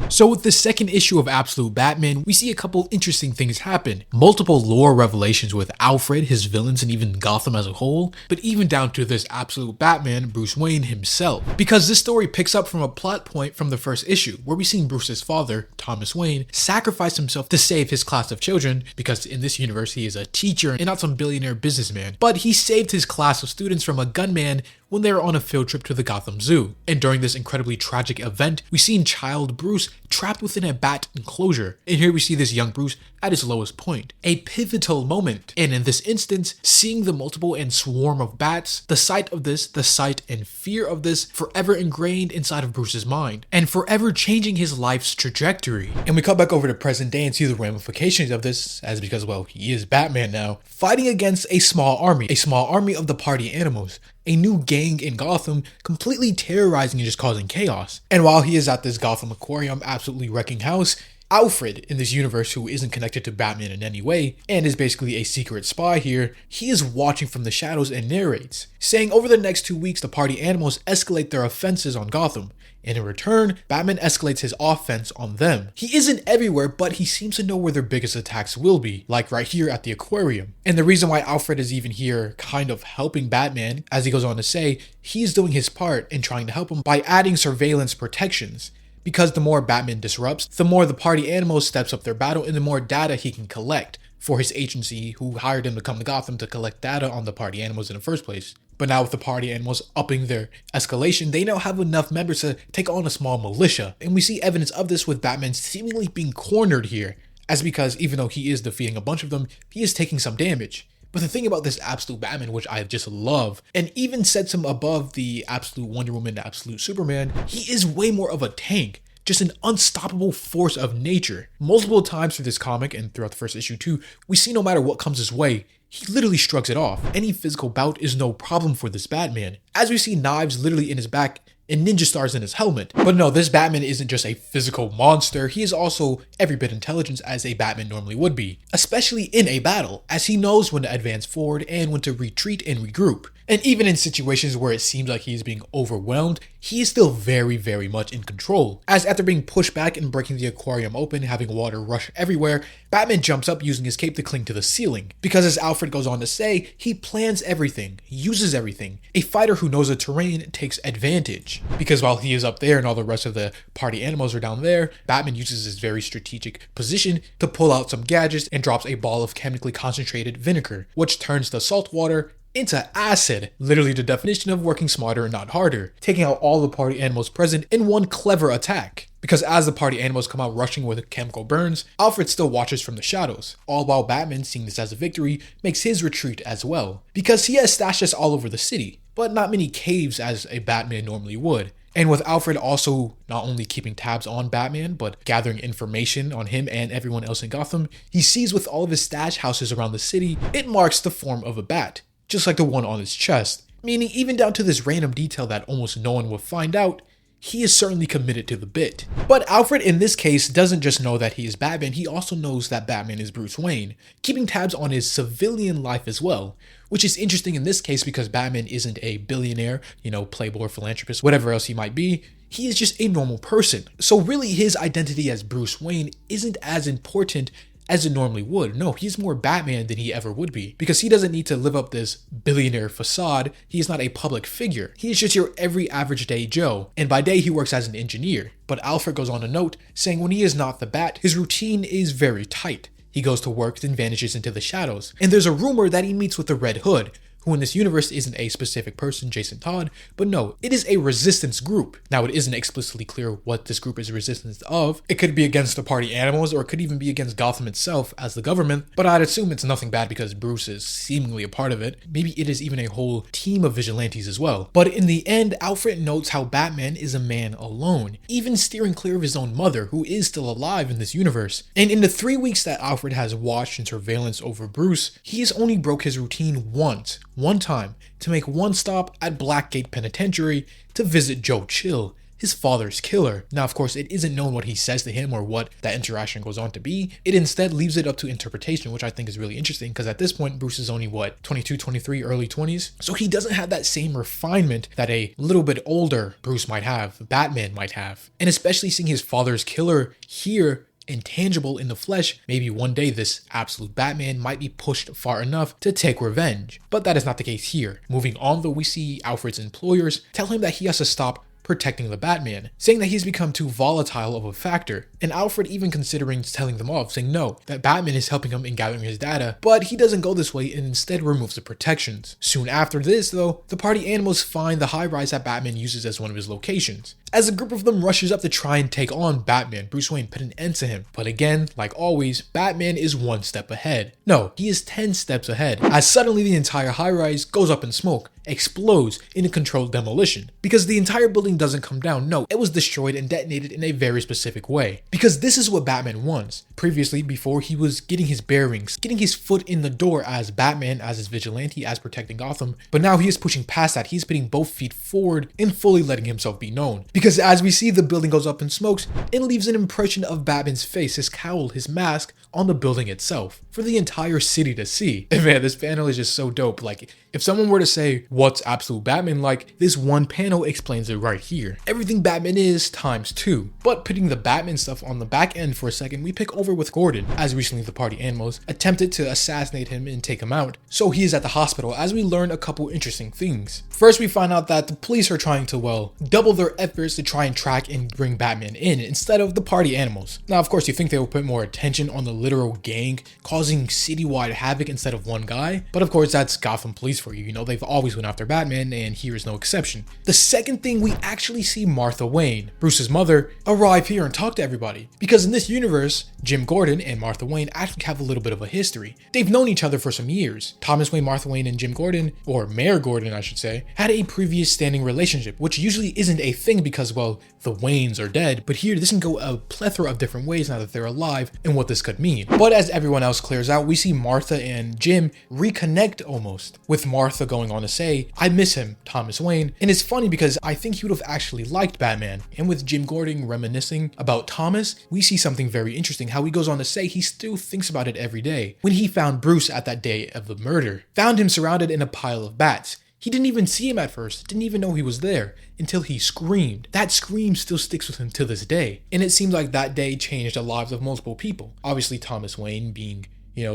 So with the second issue of Absolute Batman, we see a couple interesting things happen. Multiple lore revelations with Alfred, his villains, and even Gotham as a whole, but even down to this Absolute Batman, Bruce Wayne himself. Because this story picks up from a plot point from the first issue, where we seen Bruce's father, Thomas Wayne, sacrifice himself to save his class of children, because in this universe he is a teacher and not some billionaire businessman. But he saved his class of students from a gunman when they were on a field trip to the Gotham Zoo. And during this incredibly tragic event, we seen child Bruce trapped within a bat enclosure. And here we see this young Bruce at his lowest point. A pivotal moment. And in this instance, seeing the multiple and swarm of bats, the sight of this, the sight and fear of this forever ingrained inside of Bruce's mind and forever changing his life's trajectory. And we cut back over to present day and see the ramifications of this, as because, well, he is Batman now, fighting against a small army of the party animals. A new gang in Gotham, completely terrorizing and just causing chaos. And while he is at this Gotham Aquarium absolutely wrecking house, Alfred, in this universe who isn't connected to Batman in any way, and is basically a secret spy here, he is watching from the shadows and narrates, saying over the next 2 weeks the party animals escalate their offenses on Gotham, and in return, Batman escalates his offense on them. He isn't everywhere, but he seems to know where their biggest attacks will be, like right here at the aquarium. And the reason why Alfred is even here kind of helping Batman, as he goes on to say, he's doing his part in trying to help him by adding surveillance protections. Because the more Batman disrupts, the more the party animals steps up their battle and the more data he can collect for his agency who hired him to come to Gotham to collect data on the party animals in the first place. But now with the party animals upping their escalation, they now have enough members to take on a small militia. And we see evidence of this with Batman seemingly being cornered here, as because even though he is defeating a bunch of them, he is taking some damage. But the thing about this Absolute Batman, which I just love, and even sets him above the Absolute Wonder Woman, the Absolute Superman, he is way more of a tank. Just an unstoppable force of nature. Multiple times through this comic and throughout the first issue too, we see no matter what comes his way, he literally shrugs it off. Any physical bout is no problem for this Batman, as we see knives literally in his back and ninja stars in his helmet. But no, this Batman isn't just a physical monster, he is also every bit intelligent as a Batman normally would be, especially in a battle, as he knows when to advance forward and when to retreat and regroup. And even in situations where it seems like he is being overwhelmed, he is still very, very much in control. As after being pushed back and breaking the aquarium open, having water rush everywhere, Batman jumps up using his cape to cling to the ceiling. Because as Alfred goes on to say, he plans everything, he uses everything. A fighter who knows the terrain takes advantage. Because while he is up there and all the rest of the party animals are down there, Batman uses his very strategic position to pull out some gadgets and drops a ball of chemically concentrated vinegar, which turns the salt water into acid, literally the definition of working smarter and not harder, taking out all the party animals present in one clever attack. Because as the party animals come out rushing with chemical burns, Alfred still watches from the shadows, all while Batman, seeing this as a victory, makes his retreat as well. Because he has stashed us all over the city, but not many caves as a Batman normally would. And with Alfred also not only keeping tabs on Batman, but gathering information on him and everyone else in Gotham, he sees with all of his stash houses around the city, it marks the form of a bat, just like the one on his chest. Meaning even down to this random detail that almost no one will find out, he is certainly committed to the bit. But Alfred in this case doesn't just know that he is Batman, he also knows that Batman is Bruce Wayne, keeping tabs on his civilian life as well. Which is interesting in this case because Batman isn't a billionaire, playboy, philanthropist, whatever else he might be. He is just a normal person. So really his identity as Bruce Wayne isn't as important as it normally would. No, he's more Batman than he ever would be, because he doesn't need to live up this billionaire facade. He is not a public figure. He is just your every average day Joe, and by day he works as an engineer. But Alfred goes on to note, saying when he is not the Bat, his routine is very tight. He goes to work, then vanishes into the shadows. And there's a rumor that he meets with the Red Hood, who in this universe isn't a specific person, Jason Todd, but no, it is a resistance group. Now, it isn't explicitly clear what this group is resistance of. It could be against the party animals, or it could even be against Gotham itself as the government, but I'd assume it's nothing bad because Bruce is seemingly a part of it. Maybe it is even a whole team of vigilantes as well. But in the end, Alfred notes how Batman is a man alone, even steering clear of his own mother, who is still alive in this universe. And in the 3 weeks that Alfred has watched and surveillance over Bruce, he has only broke his routine one time, to make one stop at Blackgate Penitentiary to visit Joe Chill, his father's killer. Now, of course, it isn't known what he says to him or what that interaction goes on to be. It instead leaves it up to interpretation, which I think is really interesting because at this point, Bruce is only, 22, 23, early 20s? So he doesn't have that same refinement that a little bit older Bruce might have, Batman might have. And especially seeing his father's killer here, intangible in the flesh, maybe one day this absolute Batman might be pushed far enough to take revenge. But that is not the case here. Moving on though, we see Alfred's employers tell him that he has to stop protecting the Batman, saying that he's become too volatile of a factor, and Alfred even considering telling them off, saying no, that Batman is helping him in gathering his data, but he doesn't go this way and instead removes the protections. Soon after this though, the party animals find the high-rise that Batman uses as one of his locations. As a group of them rushes up to try and take on Batman, Bruce Wayne put an end to him. But again, like always, Batman is one step ahead. No, he is 10 steps ahead, as suddenly the entire high-rise goes up in smoke, explodes in a controlled demolition. Because the entire building doesn't come down, no, it was destroyed and detonated in a very specific way. Because this is what Batman wants. Previously, before he was getting his bearings, getting his foot in the door as Batman, as his vigilante, as protecting Gotham, but now he is pushing past that. He's putting both feet forward and fully letting himself be known. Because as we see, the building goes up in smokes and leaves an impression of Batman's face, his cowl, his mask on the building itself for the entire city to see. And man, this panel is just so dope. Like, if someone were to say, what's absolute Batman like, this one panel explains it right here. Everything Batman is times 2. But putting the Batman stuff on the back end for a second, we pick over with Gordon, as recently the party animals attempted to assassinate him and take him out. So he is at the hospital as we learn a couple interesting things. First, we find out that the police are trying to, well, double their efforts to try and track and bring Batman in instead of the party animals. Now, of course, you think they will put more attention on the literal gang causing citywide havoc instead of one guy, but of course that's Gotham police for you. You know, they've always went after Batman, and here is no exception. The second thing, we actually see Martha Wayne, Bruce's mother, arrive here and talk to everybody. Because in this universe, Jim Gordon and Martha Wayne actually have a little bit of a history. They've known each other for some years. Thomas Wayne, Martha Wayne, and Jim Gordon, or Mayor Gordon I should say, had a previous standing relationship, which usually isn't a thing because, well, the Waynes are dead, but here this can go a plethora of different ways now that they're alive and what this could mean. But as everyone else clears out, we see Martha and Jim reconnect almost, with Martha going on to say, I miss him, Thomas Wayne. And it's funny because I think he would have actually liked Batman. And with Jim Gordon reminiscing about Thomas, we see something very interesting, how he goes on to say he still thinks about it every day. When he found Bruce at that day of the murder, found him surrounded in a pile of bats. He didn't even see him at first, didn't even know he was there, until he screamed. That scream still sticks with him to this day. And it seems like that day changed the lives of multiple people. Obviously Thomas Wayne being,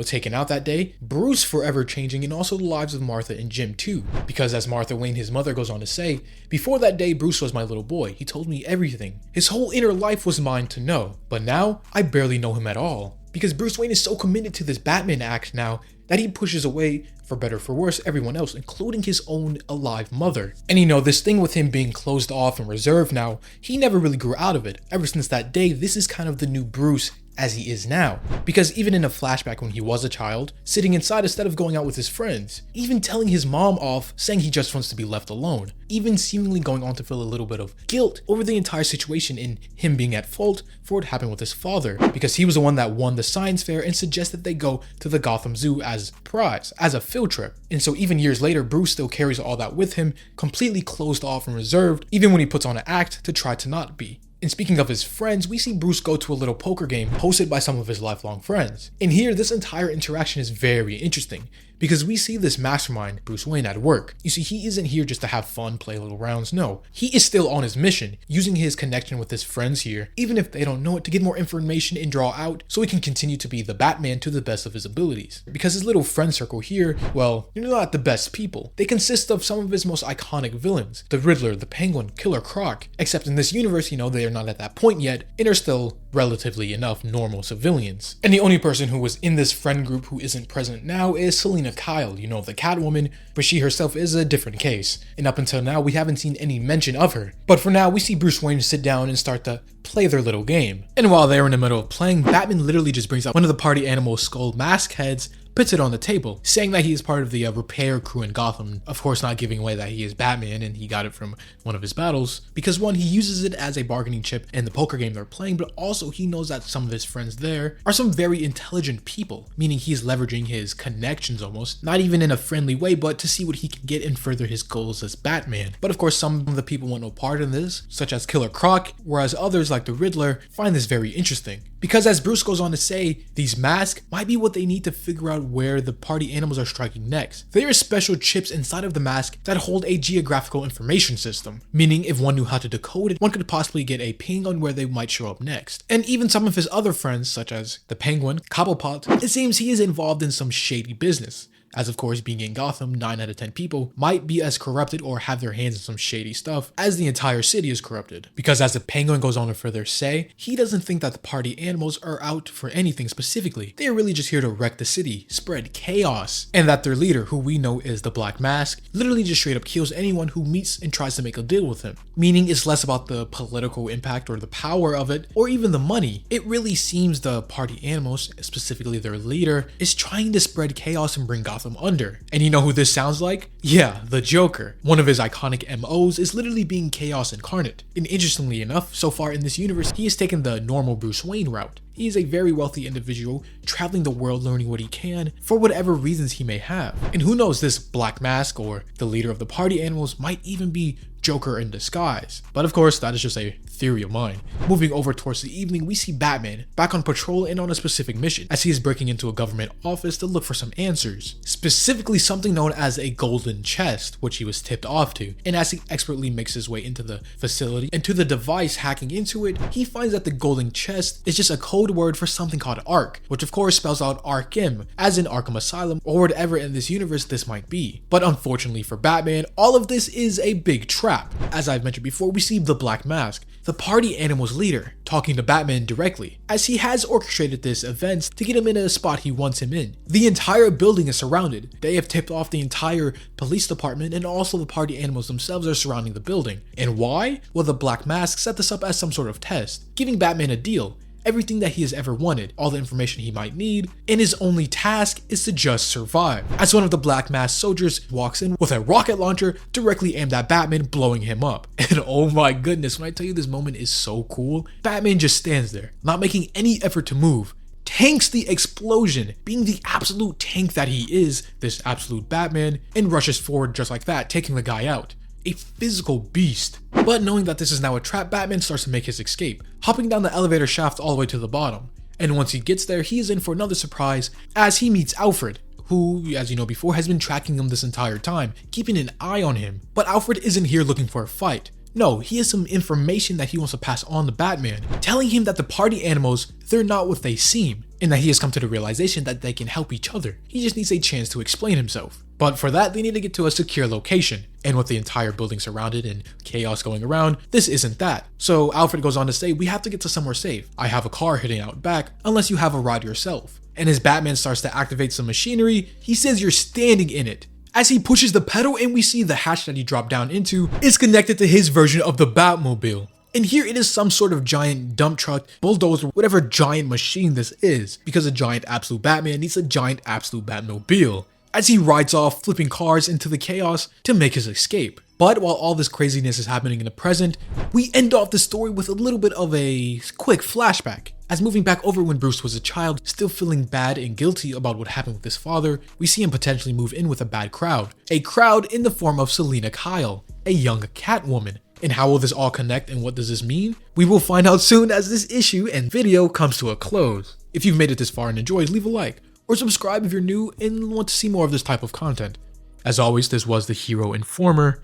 taken out that day, Bruce forever changing, and also the lives of Martha and Jim too. Because as Martha Wayne, his mother, goes on to say, before that day, Bruce was my little boy. He told me everything. His whole inner life was mine to know. But now, I barely know him at all. Because Bruce Wayne is so committed to this Batman act now that he pushes away, for better or for worse, everyone else, including his own alive mother. And this thing with him being closed off and reserved now, he never really grew out of it. Ever since that day, this is kind of the new Bruce as he is now. Because even in a flashback when he was a child, sitting inside instead of going out with his friends, even telling his mom off, saying he just wants to be left alone, even seemingly going on to feel a little bit of guilt over the entire situation in him being at fault for what happened with his father, because he was the one that won the science fair and suggested they go to the Gotham Zoo as prize, as a field trip. And so even years later, Bruce still carries all that with him, completely closed off and reserved, even when he puts on an act to try to not be. And speaking of his friends, we see Bruce go to a little poker game hosted by some of his lifelong friends. And here, this entire interaction is very interesting, because we see this mastermind, Bruce Wayne, at work. You see, he isn't here just to have fun, play little rounds, no. He is still on his mission, using his connection with his friends here, even if they don't know it, to get more information and draw out, so he can continue to be the Batman to the best of his abilities. Because his little friend circle here, well, they're not the best people. They consist of some of his most iconic villains, the Riddler, the Penguin, Killer Croc, except in this universe, they are not at that point yet, and are still relatively enough normal civilians. And the only person who was in this friend group who isn't present now is Selina Kyle, the Catwoman, but she herself is a different case. And up until now, we haven't seen any mention of her. But for now, we see Bruce Wayne sit down and start to play their little game. And while they're in the middle of playing, Batman literally just brings out one of the party animal's skull mask heads, puts it on the table, saying that he is part of the repair crew in Gotham, of course not giving away that he is Batman and he got it from one of his battles, because one, he uses it as a bargaining chip in the poker game they're playing, but also he knows that some of his friends there are some very intelligent people, meaning he's leveraging his connections almost, not even in a friendly way, but to see what he can get and further his goals as Batman. But of course, some of the people want no part in this, such as Killer Croc, whereas others like the Riddler find this very interesting. Because as Bruce goes on to say, these masks might be what they need to figure out where the party animals are striking next. There are special chips inside of the mask that hold a geographical information system, meaning if one knew how to decode it, one could possibly get a ping on where they might show up next. And even some of his other friends, such as the Penguin, Cobblepot, it seems he is involved in some shady business. As of course, being in Gotham, 9 out of 10 people might be as corrupted or have their hands in some shady stuff as the entire city is corrupted. Because as the Penguin goes on to further say, he doesn't think that the party animals are out for anything specifically. They are really just here to wreck the city, spread chaos, and that their leader, who we know is the Black Mask, literally just straight up kills anyone who meets and tries to make a deal with him. Meaning it's less about the political impact or the power of it, or even the money. It really seems the party animals, specifically their leader, is trying to spread chaos and bring Gotham under. And you know who this sounds like? Yeah, the Joker. One of his iconic MOs is literally being chaos incarnate. And interestingly enough, so far in this universe, he has taken the normal Bruce Wayne route. He is a very wealthy individual, traveling the world learning what he can for whatever reasons he may have. And who knows, this Black Mask or the leader of the party animals might even be Joker in disguise. But of course, that is just a theory of mine. Moving over towards the evening, we see Batman back on patrol and on a specific mission as he is breaking into a government office to look for some answers. Specifically something known as a golden chest, which he was tipped off to. And as he expertly makes his way into the facility and to the device hacking into it, he finds that the golden chest is just a code word for something called Ark, which of course spells out Arkham, as in Arkham Asylum or whatever in this universe this might be. But unfortunately for Batman, all of this is a big trap. As I've mentioned before, we see the Black Mask, the party animals leader, talking to Batman directly, as he has orchestrated this event to get him in a spot he wants him in. The entire building is surrounded. They have tipped off the entire police department, and also the party animals themselves are surrounding the building. And why? Well, the Black Mask set this up as some sort of test, giving Batman a deal. Everything that he has ever wanted, all the information he might need, and his only task is to just survive. As one of the Black Mask soldiers walks in with a rocket launcher directly aimed at Batman, blowing him up. And oh my goodness, when I tell you this moment is so cool, Batman just stands there, not making any effort to move, tanks the explosion, being the absolute tank that he is, this absolute Batman, and rushes forward just like that, taking the guy out. A physical beast. But knowing that this is now a trap, Batman starts to make his escape, hopping down the elevator shaft all the way to the bottom. And once he gets there, he is in for another surprise as he meets Alfred, who, as you know before, has been tracking him this entire time, keeping an eye on him. But Alfred isn't here looking for a fight. No, he has some information that he wants to pass on to Batman, telling him that the party animals, they're not what they seem, and that he has come to the realization that they can help each other. He just needs a chance to explain himself. But for that, they need to get to a secure location, and with the entire building surrounded and chaos going around, this isn't that. So Alfred goes on to say, we have to get to somewhere safe. I have a car heading out back, unless you have a ride yourself. And as Batman starts to activate some machinery, he says you're standing in it. As he pushes the pedal, and we see the hatch that he dropped down into is connected to his version of the Batmobile. And here it is some sort of giant dump truck, bulldozer, whatever giant machine this is, because a giant absolute Batman needs a giant absolute Batmobile, as he rides off, flipping cars into the chaos to make his escape. But while all this craziness is happening in the present, we end off the story with a little bit of a quick flashback. As moving back over when Bruce was a child, still feeling bad and guilty about what happened with his father, we see him potentially move in with a bad crowd. A crowd in the form of Selina Kyle, a young Catwoman. And how will this all connect and what does this mean? We will find out soon as this issue and video comes to a close. If you've made it this far and enjoyed, leave a like, or subscribe if you're new and want to see more of this type of content. As always, this was the Hero Informer,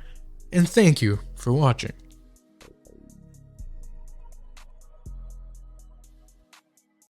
and thank you for watching.